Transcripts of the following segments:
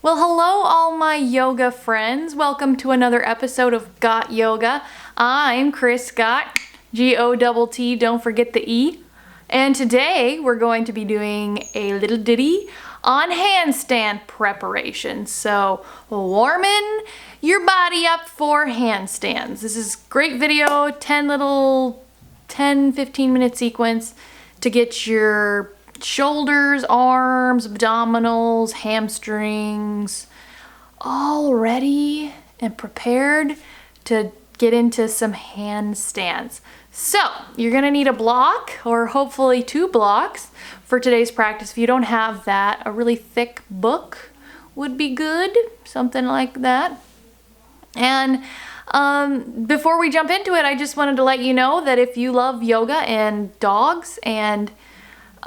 Well, hello all my yoga friends. Welcome to another episode of Got Yoga. I'm Chris Scott, G-O-T-T, don't forget the E. And today we're going to be doing a little ditty on handstand preparation. So warming your body up for handstands. This is great video, 10-15 minute sequence to get your shoulders, arms, abdominals, hamstrings, all ready and prepared to get into some handstands. So you're gonna need a block or hopefully 2 blocks for today's practice. If you don't have that, a really thick book would be good, something like that. And before we jump into it, I just wanted to let you know that if you love yoga and dogs and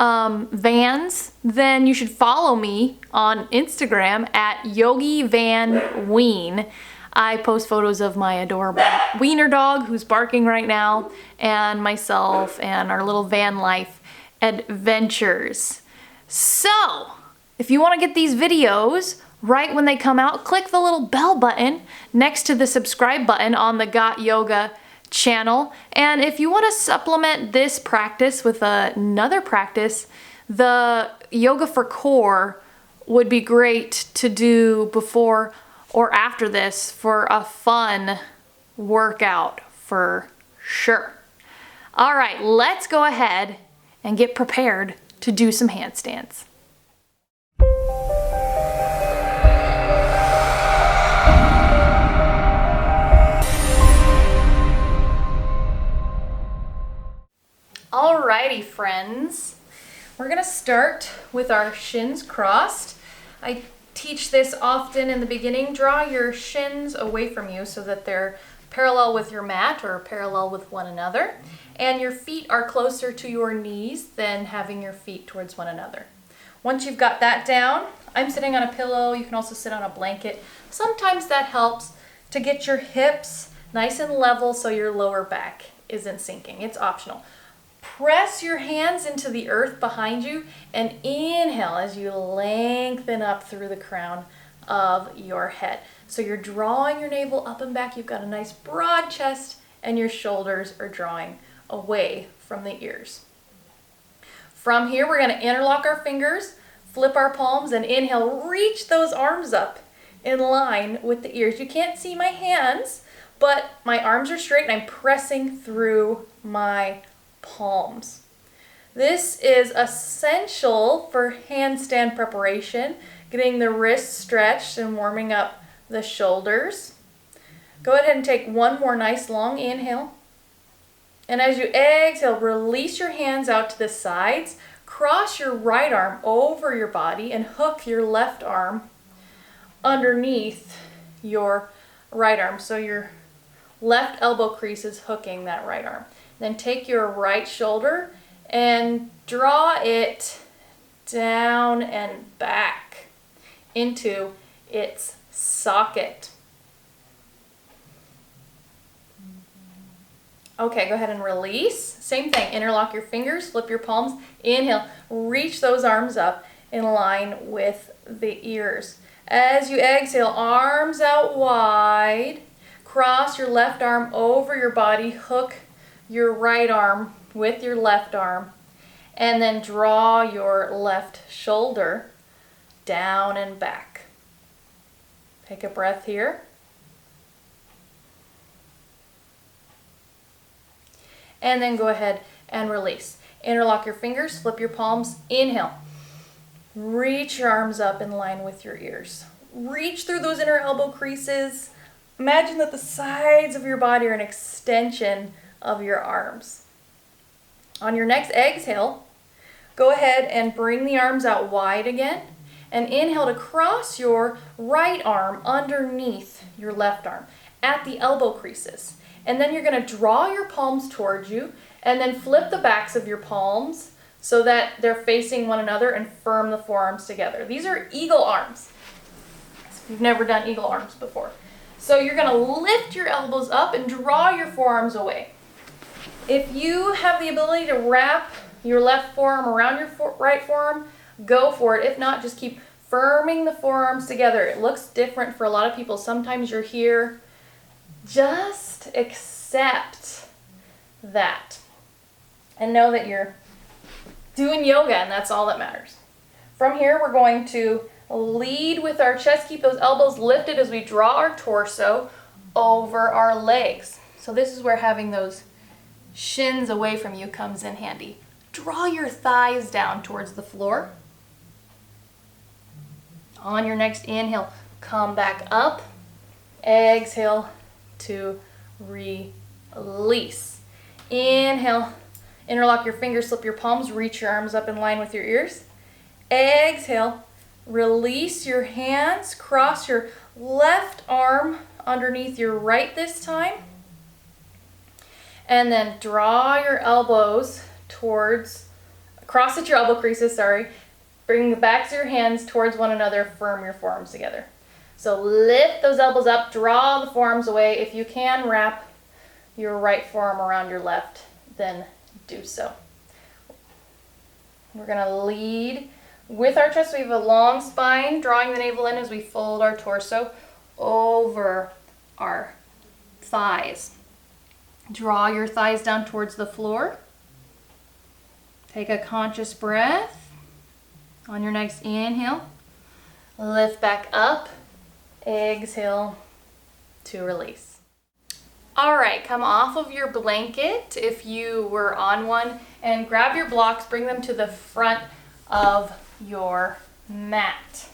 vans, then you should follow me on Instagram at YogiVanWeen. I post photos of my adorable wiener dog who's barking right now, and myself and our little van life adventures. So, if you want to get these videos right when they come out, click the little bell button next to the subscribe button on the Got Yoga channel. And if you want to supplement this practice with another practice, the yoga for core would be great to do before or after this for a fun workout for sure. All right, let's go ahead and get prepared to do some handstands. Alrighty friends, we're gonna start with our shins crossed. I teach this often in the beginning. Draw your shins away from you so that they're parallel with your mat or parallel with one another, and your feet are closer to your knees than having your feet towards one another. Once you've got that down, I'm sitting on a pillow. You can also sit on a blanket. Sometimes that helps to get your hips nice and level so your lower back isn't sinking. It's optional. Press your hands into the earth behind you and inhale as you lengthen up through the crown of your head. So you're drawing your navel up and back. You've got a nice broad chest and your shoulders are drawing away from the ears. From here, we're going to interlock our fingers, flip our palms, and inhale. Reach those arms up in line with the ears. You can't see my hands, but my arms are straight and I'm pressing through my palms. This is essential for handstand preparation, getting the wrists stretched and warming up the shoulders. Go ahead and take one more nice long inhale. And as you exhale, release your hands out to the sides. Cross your right arm over your body and hook your left arm underneath your right arm. So your left elbow crease is hooking that right arm. Then take your right shoulder and draw it down and back into its socket. Okay, go ahead and release. Same thing, interlock your fingers, flip your palms, inhale, reach those arms up in line with the ears. As you exhale, arms out wide, cross your left arm over your body, hook your right arm with your left arm, and then draw your left shoulder down and back. Take a breath here. And then go ahead and release. Interlock your fingers, flip your palms, inhale. Reach your arms up in line with your ears. Reach through those inner elbow creases. Imagine that the sides of your body are an extension of your arms. On your next exhale, go ahead and bring the arms out wide again and inhale to cross your right arm underneath your left arm at the elbow creases. And then you're going to draw your palms towards you and then flip the backs of your palms so that they're facing one another and firm the forearms together. These are eagle arms. If you've never done eagle arms before. So you're going to lift your elbows up and draw your forearms away. If you have the ability to wrap your left forearm around your right forearm, go for it. If not, just keep firming the forearms together. It looks different for a lot of people. Sometimes you're here. Just accept that and know that you're doing yoga and that's all that matters. From here, we're going to lead with our chest. Keep those elbows lifted as we draw our torso over our legs. So this is where having those shins away from you comes in handy. Draw your thighs down towards the floor. On your next inhale, come back up. Exhale to release. Inhale, interlock your fingers, slip your palms, reach your arms up in line with your ears. Exhale, release your hands, cross your left arm underneath your right this time. And then draw your elbows cross at your elbow creases, Bring the backs of your hands towards one another, firm your forearms together. So lift those elbows up, draw the forearms away. If you can wrap your right forearm around your left, then do so. We're gonna lead with our chest. We have a long spine, drawing the navel in as we fold our torso over our thighs. Draw your thighs down towards the floor. Take a conscious breath. On your next inhale, lift back up. Exhale to release. All right, come off of your blanket if you were on one and grab your blocks, bring them to the front of your mat.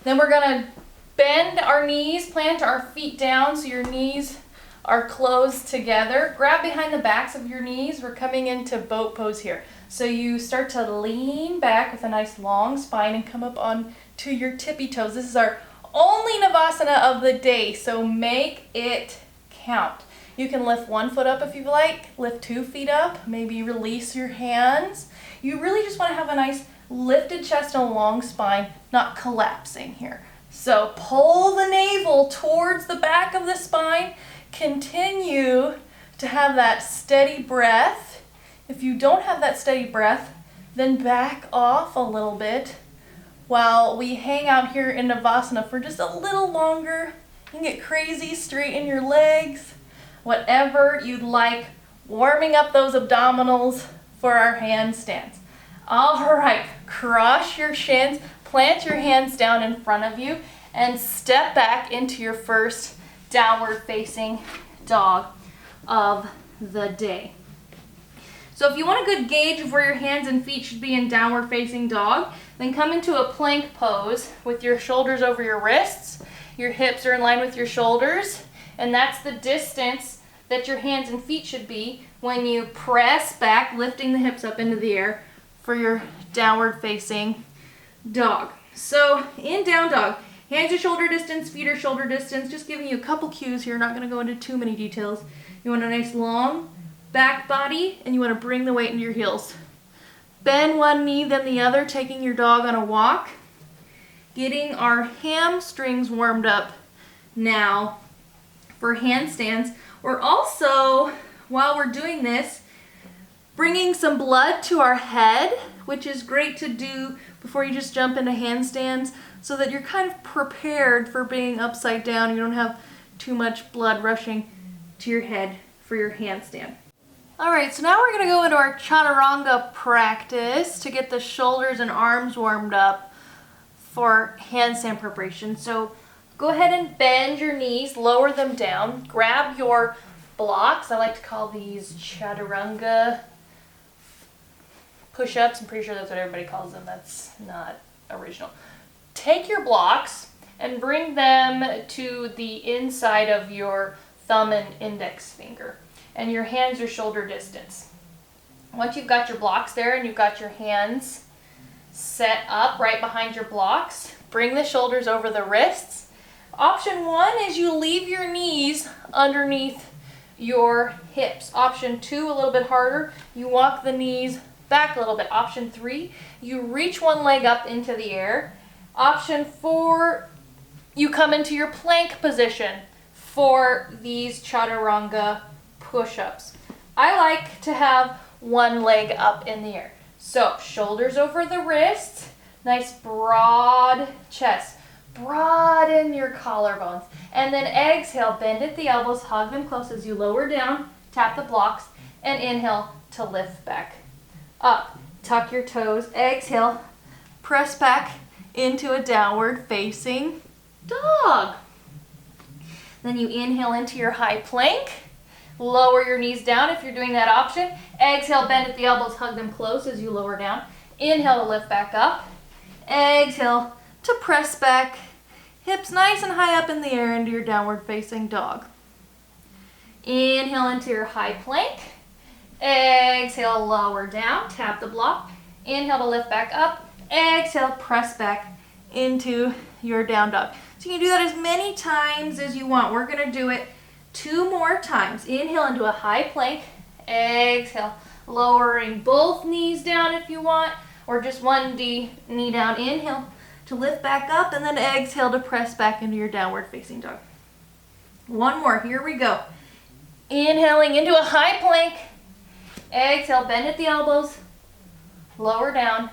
Then we're gonna bend our knees, plant our feet down so your knees are closed together. Grab behind the backs of your knees. We're coming into boat pose here. So you start to lean back with a nice long spine and come up on to your tippy toes. This is our only Navasana of the day, so make it count. You can lift one foot up if you like, lift 2 feet up, maybe release your hands. You really just want to have a nice lifted chest and a long spine, not collapsing here. So pull the navel towards the back of the spine. Continue to have that steady breath. If you don't have that steady breath, then back off a little bit while we hang out here in Navasana for just a little longer. You can get crazy, straighten your legs, whatever you'd like, warming up those abdominals for our handstands. All right, cross your shins, plant your hands down in front of you, and step back into your first downward facing dog of the day. So if you want a good gauge of where your hands and feet should be in downward facing dog, then come into a plank pose with your shoulders over your wrists. Your hips are in line with your shoulders, and that's the distance that your hands and feet should be when you press back, lifting the hips up into the air for your downward facing dog. So in down dog, hands are shoulder distance, feet are shoulder distance. Just giving you a couple cues here, not going to go into too many details. You want a nice long back body, and you want to bring the weight into your heels. Bend one knee, then the other, taking your dog on a walk. Getting our hamstrings warmed up now for handstands. We're also, while we're doing this, bringing some blood to our head, which is great to do before you just jump into handstands so that you're kind of prepared for being upside down. You don't have too much blood rushing to your head for your handstand. All right, so now we're gonna go into our chaturanga practice to get the shoulders and arms warmed up for handstand preparation. So go ahead and bend your knees, lower them down, grab your blocks. I like to call these chaturanga push-ups. I'm pretty sure that's what everybody calls them. That's not original. Take your blocks and bring them to the inside of your thumb and index finger, and your hands are shoulder distance. Once you've got your blocks there and you've got your hands set up right behind your blocks, bring the shoulders over the wrists. Option 1 is you leave your knees underneath your hips. Option 2, a little bit harder, you walk the knees back a little bit. Option 3, you reach one leg up into the air. Option 4, you come into your plank position for these chaturanga push-ups. I like to have one leg up in the air. So shoulders over the wrists, Nice broad chest. Broaden your collarbones. And then exhale, bend at the elbows, hug them close as you lower down, tap the blocks, and inhale to lift back up. Tuck your toes, exhale, press back into a downward facing dog. Then you inhale into your high plank. Lower your knees down if you're doing that option. Exhale, bend at the elbows, hug them close as you lower down. Inhale to lift back up. Exhale to press back. Hips nice and high up in the air into your downward facing dog. Inhale into your high plank. Exhale, lower down, tap the block. Inhale to lift back up. Exhale, press back into your down dog. So you can do that as many times as you want. We're gonna do it 2 more times. Inhale into a high plank. Exhale, lowering both knees down if you want, or just one knee down. Inhale to lift back up, and then exhale to press back into your downward facing dog. 1 more, here we go. Inhaling into a high plank. Exhale, bend at the elbows, lower down,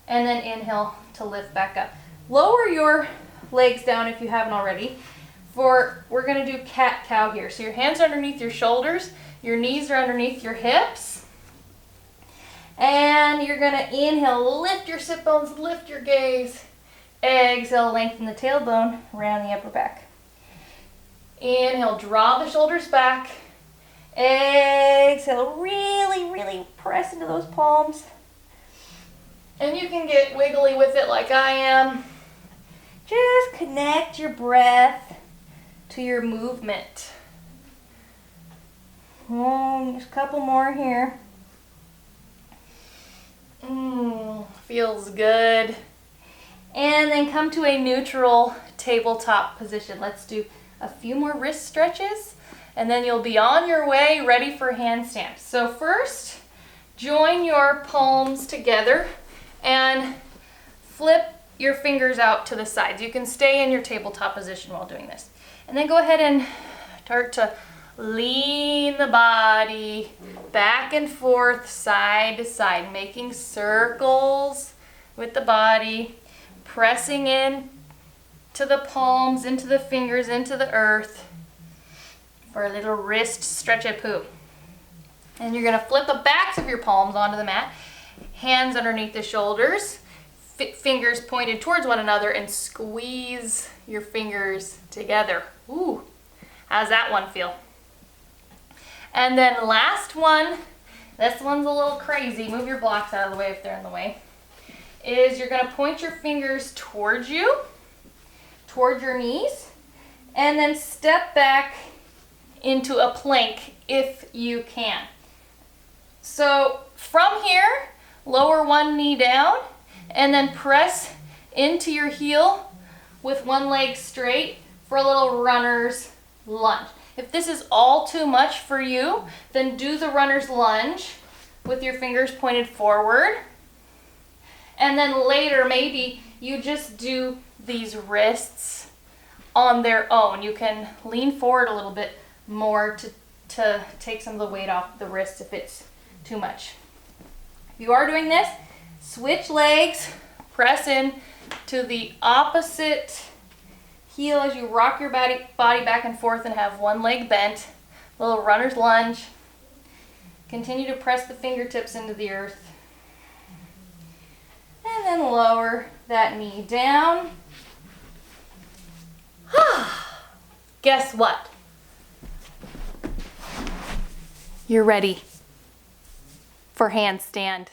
and then inhale to lift back up. Lower your legs down if you haven't already. We're gonna do cat-cow here. So your hands are underneath your shoulders, your knees are underneath your hips, and you're gonna inhale, lift your sit bones, lift your gaze. Exhale, lengthen the tailbone, round the upper back. Inhale, draw the shoulders back. Exhale, really, really press into those palms. And you can get wiggly with it like I am. Just connect your breath to your movement. Just a couple more here. Feels good. And then come to a neutral tabletop position. Let's do a few more wrist stretches, and then you'll be on your way, ready for handstands. So first, join your palms together and flip your fingers out to the sides. You can stay in your tabletop position while doing this. And then go ahead and start to lean the body back and forth, side to side, making circles with the body, pressing in to the palms, into the fingers, into the earth for a little wrist stretch-a-poo. And you're gonna flip the backs of your palms onto the mat, hands underneath the shoulders, fingers pointed towards one another, and squeeze your fingers together. Ooh, how's that one feel? And then last one, this one's a little crazy. Move your blocks out of the way if they're in the way. Is you're gonna point your fingers towards you, towards your knees, and then step back into a plank if you can. So from here, lower one knee down, and then press into your heel with one leg straight for a little runner's lunge. If this is all too much for you, then do the runner's lunge with your fingers pointed forward. And then later, maybe you just do these wrists on their own. You can lean forward a little bit more to take some of the weight off the wrists if it's too much. If you are doing this, switch legs, press in to the opposite heel as you rock your body back and forth and have one leg bent. Little runner's lunge. Continue to press the fingertips into the earth. And then lower that knee down. Guess what? You're ready for handstand.